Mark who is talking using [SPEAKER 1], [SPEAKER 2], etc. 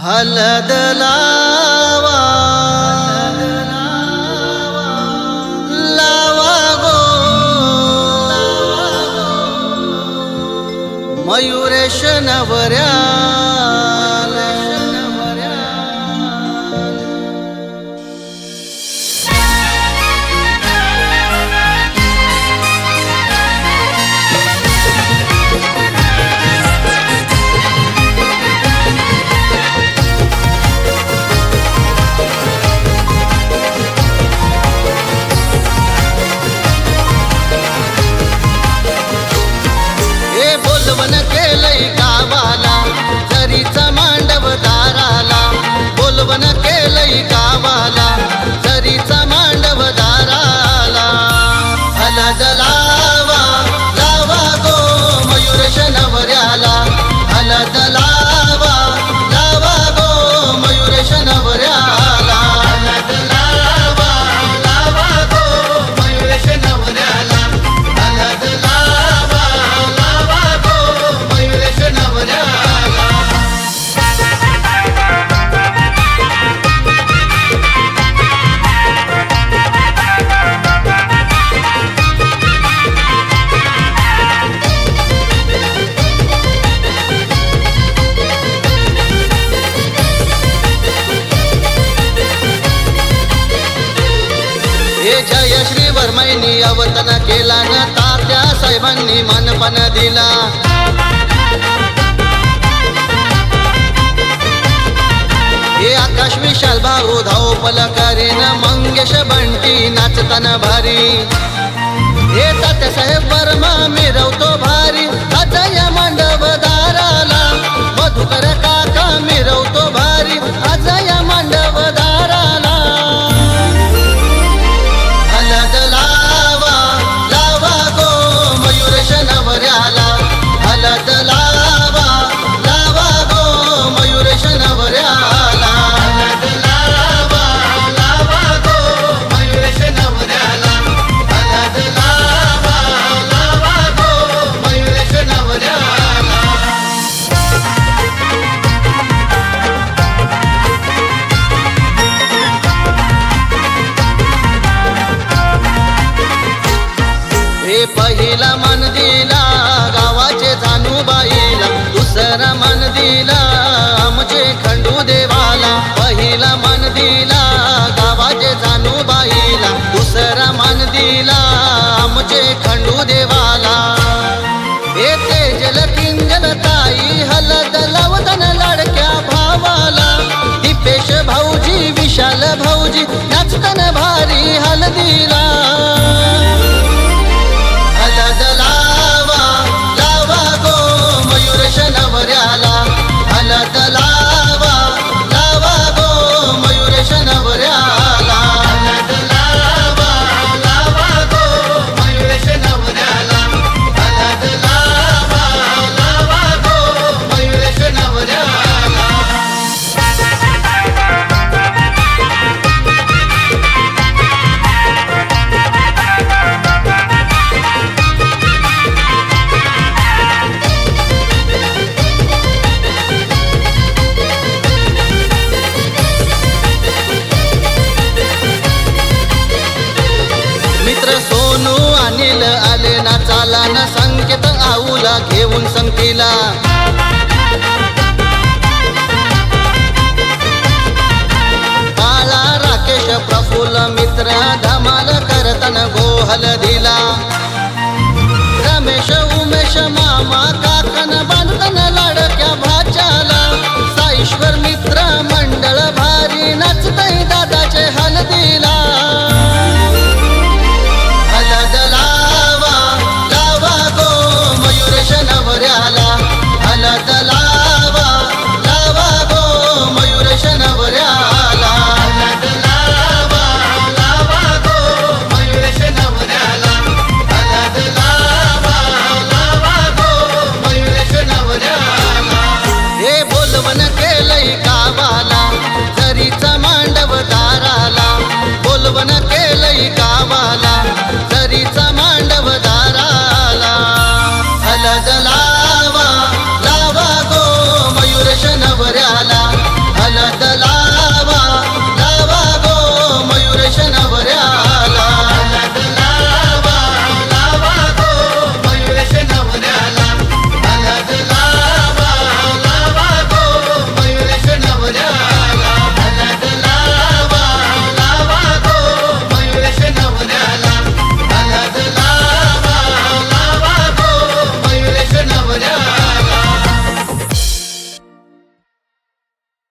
[SPEAKER 1] हलद लावा लावा गो मयुरेश नवऱ्याला बोलवण केलंय गावाला जरीचा मांडव दाराला बोलवण केलंय गावाला जरीचा मांडव दाराला हलद लावा लावा गो मयुरेश नवऱ्याला हलद लावा लावा गो मयुरेश नवऱ्याला हलद लावा लावा गो मयुरेश नवऱ्याला हलद लावा मयुरेश नवऱ्याला हे जयश्री वर्मैनी अवतन केला न तात्या साहेबांनी मानपण दिला हे आकाश विशाल भाऊ धावपल करीन मंगेश बंटी नाचताना भारी हे तात्या साहेब वर्मा मिरवतो भारी अजय मांडव दाराला मधुकर काका मिरवतो भारी अजय मांडव दाराला हलद लावा लावा गो मयुरेश नवऱ्याला हलद लावा लावा गो मयुरेश नवऱ्याला हलद लावा लावा गो मयुरेश नवऱ्याला हलद लावा लावा गो मयुरेश नवऱ्याला हे पहिला मन दिला गावाचे जाणूबाईला दुसरा मन दिला आमचे खंडू देवाला पहिला मन दिला गावाचे जाणूबाईला दुसरा मन दिला आमचे खंडू देवाला हे तेजल किंजल ताई हलद लावतन लाडक्या भावाला दीपेश भाऊजी विशाल भाऊजी नाचतन भारी हलदीला हलद लावा लावा गो मयुरेश नवऱ्याला हलद लावा लावा गो मयुरेश नवऱ्याला हलद लावा लावा गो मयुरेश नवऱ्याला हलद लावा लावा गो मयुरेश नवऱ्याला मित्र सोनू अनिल आले ना चाला ना संकेत आऊला घेऊन संगतीला